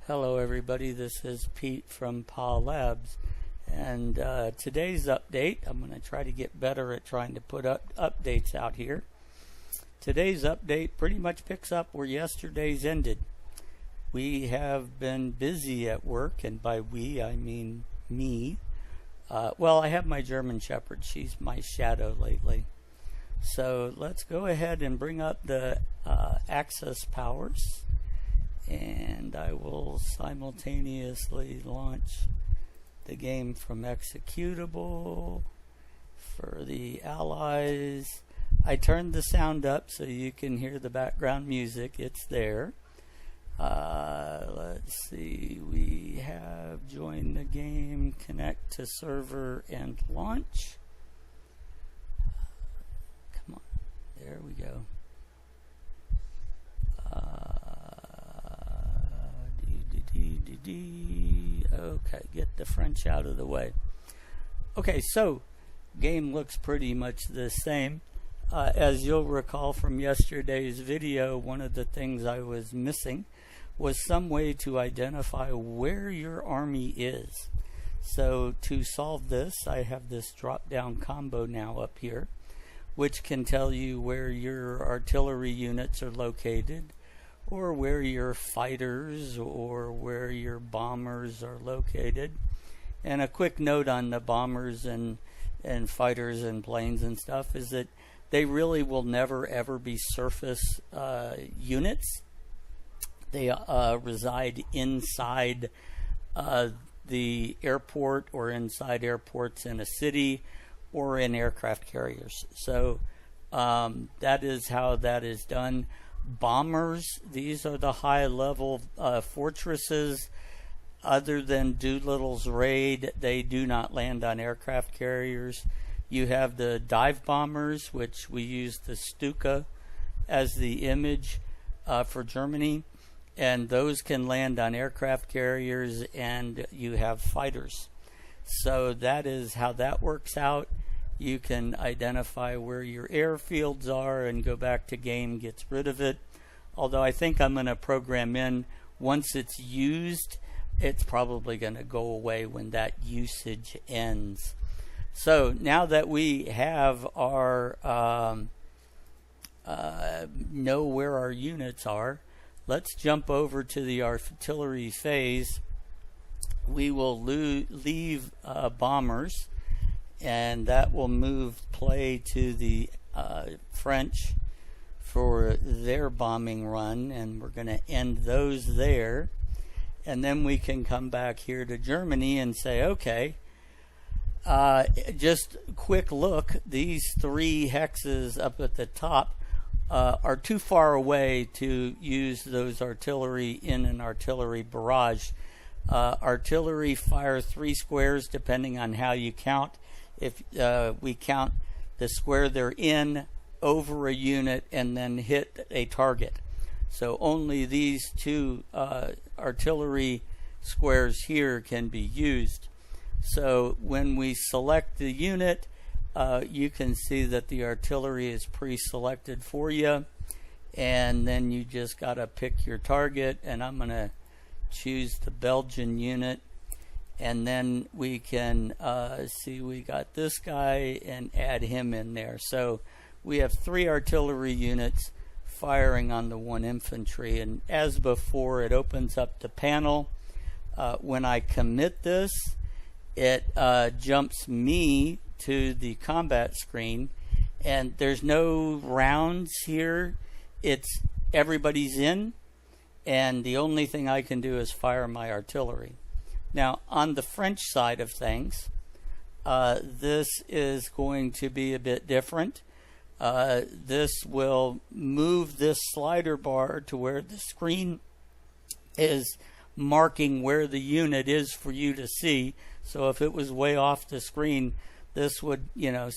Hello everybody, this is Pete from PA Labs, and today's update, I'm going to try to get better at trying to put up updates out here. Today's update pretty much picks up where yesterday's ended. We have been busy at work, and by we I mean me. Well, I have my German Shepherd, she's my shadow lately. So let's go ahead and bring up the access powers. And I will simultaneously launch the game from executable for the allies. I turned the sound up so you can hear the background music. It's there. Let's see. We have joined the game, connect to server, and launch. Come on. There we go. Okay, get the French out of the way. Okay, so game looks pretty much the same. As you'll recall from yesterday's video, one of the things I was missing was some way to identify where your army is. So to solve this, I have this drop-down combo now up here, which can tell you where your artillery units are located, or where your fighters or where your bombers are located. And a quick note on the bombers and fighters and planes and stuff is that they really will never ever be surface units. They reside inside the airport or inside airports in a city or in aircraft carriers. So that is how that is done. Bombers, these are the high-level fortresses. Other than Doolittle's raid, they do not land on aircraft carriers. You have the dive bombers, which we use the Stuka as the image for Germany, and those can land on aircraft carriers, and you have fighters. So that is how that works out. You can identify where your airfields are and go back to game, gets rid of it. Although I think I'm going to program in, once it's used, it's probably going to go away when that usage ends. So now that we have our, know where our units are, let's jump over to the artillery phase. We will leave bombers, and that will move play to the French for their bombing run, and we're going to end those there. And then we can come back here to Germany and say, okay, just quick look, these three hexes up at the top are too far away to use those artillery in an artillery barrage. Artillery fire 3 squares depending on how you count. If we count the square they're in over a unit and then hit a target. So only these two artillery squares here can be used. So when we select the unit, you can see that the artillery is pre-selected for you, and then you just got to pick your target, and I'm going to choose the Belgian unit. And then we can see we got this guy and add him in there. So we have 3 artillery units firing on the 1 infantry. And as before, it opens up the panel. When I commit this, it jumps me to the combat screen. And there's no rounds here. It's everybody's in. And the only thing I can do is fire my artillery. Now, on the French side of things, this is going to be a bit different. This will move this slider bar to where the screen is marking where the unit is for you to see. So if it was way off the screen, this would,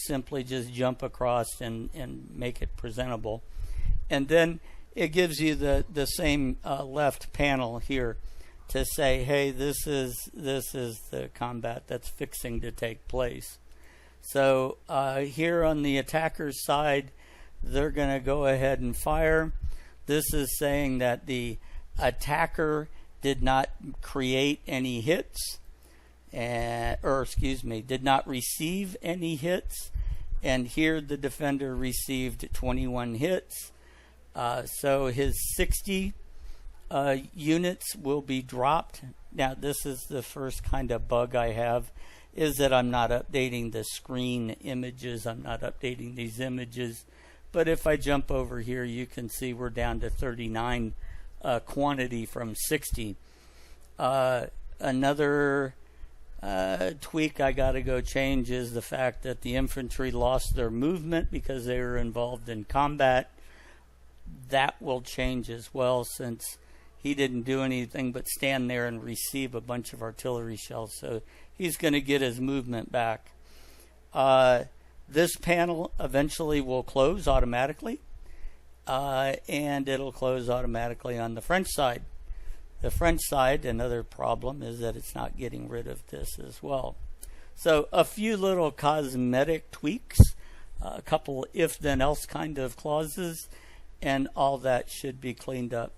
simply just jump across and make it presentable. And then it gives you the same left panel here to say, hey, this is the combat that's fixing to take place. So here on the attacker's side, they're going to go ahead and fire. This is saying that the attacker did not create any hits, did not receive any hits. And here the defender received 21 hits. So his 60 units will be dropped. Now, this is the first kind of bug I have, is that I'm not updating the screen images. I'm not updating these images. But if I jump over here, you can see we're down to 39 quantity from 60. Another tweak I got to go change is the fact that the infantry lost their movement because they were involved in combat. That will change as well, since he didn't do anything but stand there and receive a bunch of artillery shells. So he's going to get his movement back. This panel eventually will close automatically, and it'll close automatically on the French side. The French side, another problem is that it's not getting rid of this as well. So a few little cosmetic tweaks, a couple if-then-else kind of clauses, and all that should be cleaned up.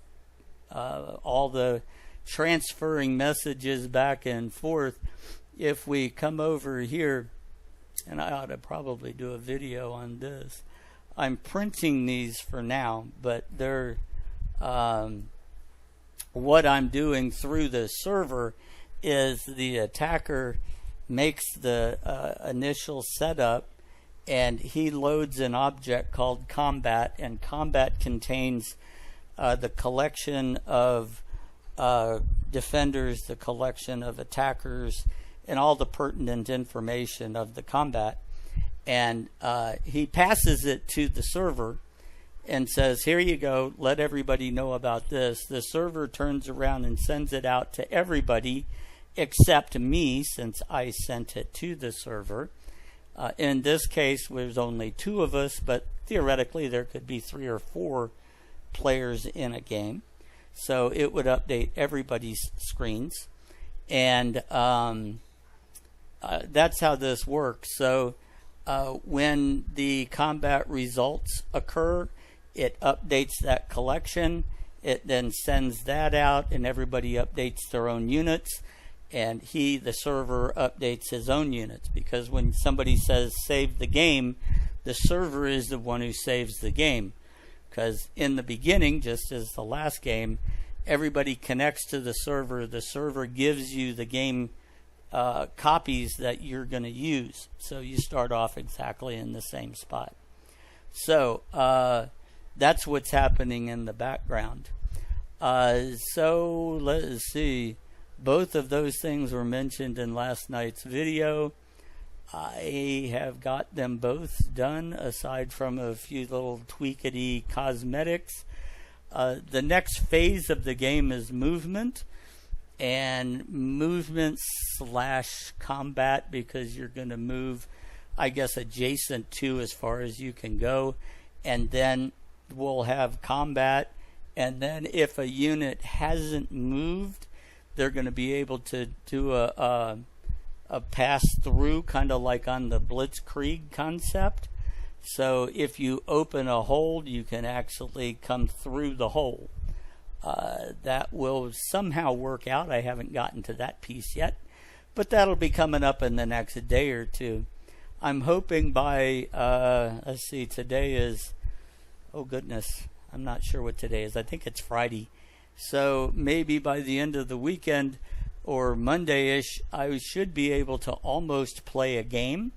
All the transferring messages back and forth. If we come over here, and I ought to probably do a video on this. I'm printing these for now, but they're what I'm doing through the server is the attacker makes the initial setup, and he loads an object called combat, and combat contains the collection of defenders, the collection of attackers, and all the pertinent information of the combat. And he passes it to the server and says, here you go, let everybody know about this. The server turns around and sends it out to everybody except me, since I sent it to the server. In this case, there's only 2 of us, but theoretically there could be 3 or 4 players in a game. So it would update everybody's screens. And that's how this works. So when the combat results occur, it updates that collection. It then sends that out, and everybody updates their own units. And the server, updates his own units. Because when somebody says save the game, the server is the one who saves the game. Because in the beginning, just as the last game, everybody connects to the server. The server gives you the game copies that you're going to use. So you start off exactly in the same spot. So that's what's happening in the background. So let's see. Both of those things were mentioned in last night's video. I have got them both done, aside from a few little tweakity cosmetics. The next phase of the game is movement, and movement / combat, because you're going to move, I guess, adjacent to as far as you can go. And then we'll have combat, and then if a unit hasn't moved, they're going to be able to do a pass through, kind of like on the Blitzkrieg concept. So if you open a hole, you can actually come through the hole. That will somehow work out. I haven't gotten to that piece yet, but that'll be coming up in the next day or two. I'm hoping by, let's see, today is, oh goodness, I'm not sure what today is. I think it's Friday. So maybe by the end of the weekend or Monday-ish, I should be able to almost play a game,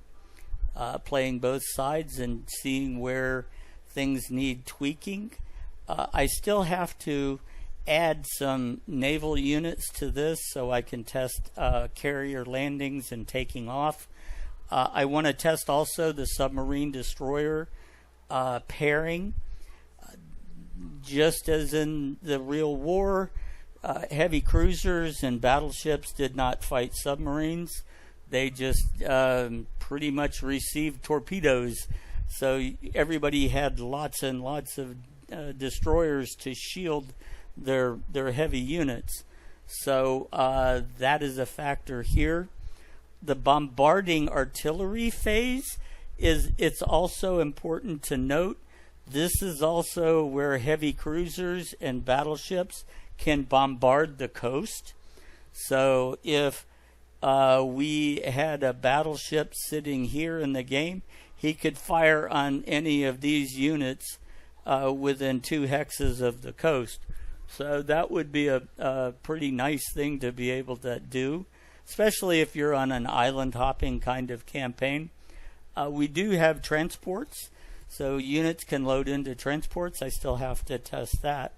playing both sides and seeing where things need tweaking. I still have to add some naval units to this so I can test carrier landings and taking off. I want to test also the submarine destroyer pairing. Just as in the real war, heavy cruisers and battleships did not fight submarines. They just pretty much received torpedoes. So everybody had lots and lots of destroyers to shield their heavy units. So that is a factor here. The bombarding artillery phase it's also important to note. This is also where heavy cruisers and battleships can bombard the coast. So if we had a battleship sitting here in the game, he could fire on any of these units within 2 hexes of the coast. So that would be a pretty nice thing to be able to do, especially if you're on an island hopping kind of campaign. We do have transports, so units can load into transports. I still have to test that.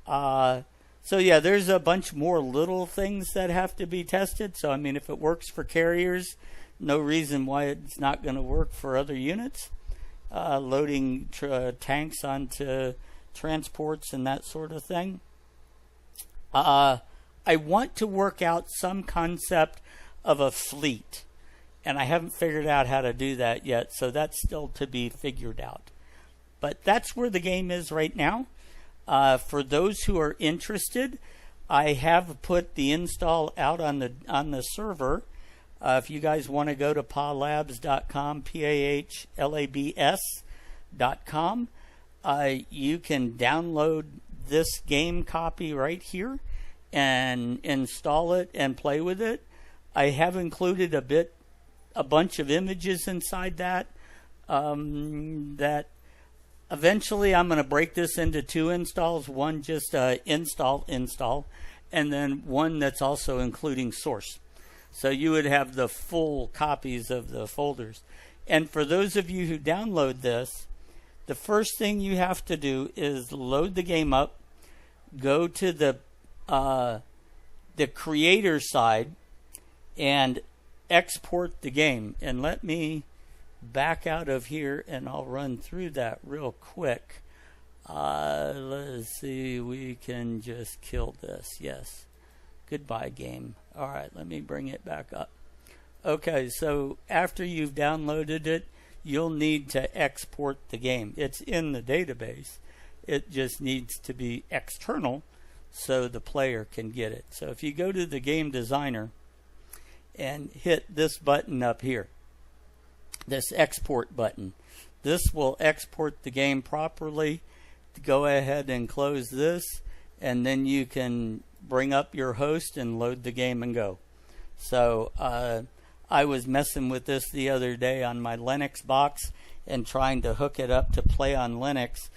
So yeah, there's a bunch more little things that have to be tested. So I mean, if it works for carriers, no reason why it's not going to work for other units. Loading tanks onto transports and that sort of thing. I want to work out some concept of a fleet, and I haven't figured out how to do that yet, so that's still to be figured out. But that's where the game is right now. For those who are interested, I have put the install out on the server. If you guys want to go to pahlabs.com, pahlabs.com, you can download this game copy right here and install it and play with it. I have included a bunch of images inside that. That eventually I'm going to break this into 2 installs. One just install, and then one that's also including source. So you would have the full copies of the folders. And for those of you who download this, the first thing you have to do is load the game up, go to the creator side, and export the game. And let me back out of here, and I'll run through that real quick. Let's see, we can just kill this. Yes. Goodbye, game. All right, let me bring it back up. Okay, so after you've downloaded it, you'll need to export the game. It's in the database. It just needs to be external so the player can get it. So if you go to the game designer and hit this button up here, this export button, this will export the game properly. Go ahead and close this, and then you can bring up your host and load the game and go. So I was messing with this the other day on my Linux box and trying to hook it up to play on Linux,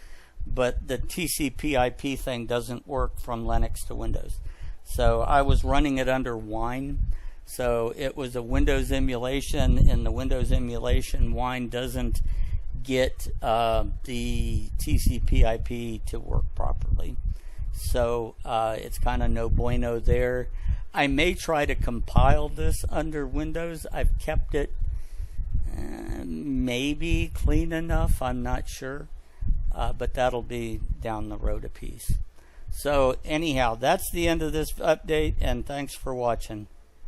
but the TCP/IP thing doesn't work from Linux to Windows. So I was running it under Wine. So it was a Windows emulation, and the Windows emulation Wine doesn't get the TCP/IP to work properly. So it's kind of no bueno there. I may try to compile this under Windows. I've kept it maybe clean enough. I'm not sure. But that'll be down the road a piece. So anyhow, that's the end of this update, and thanks for watching.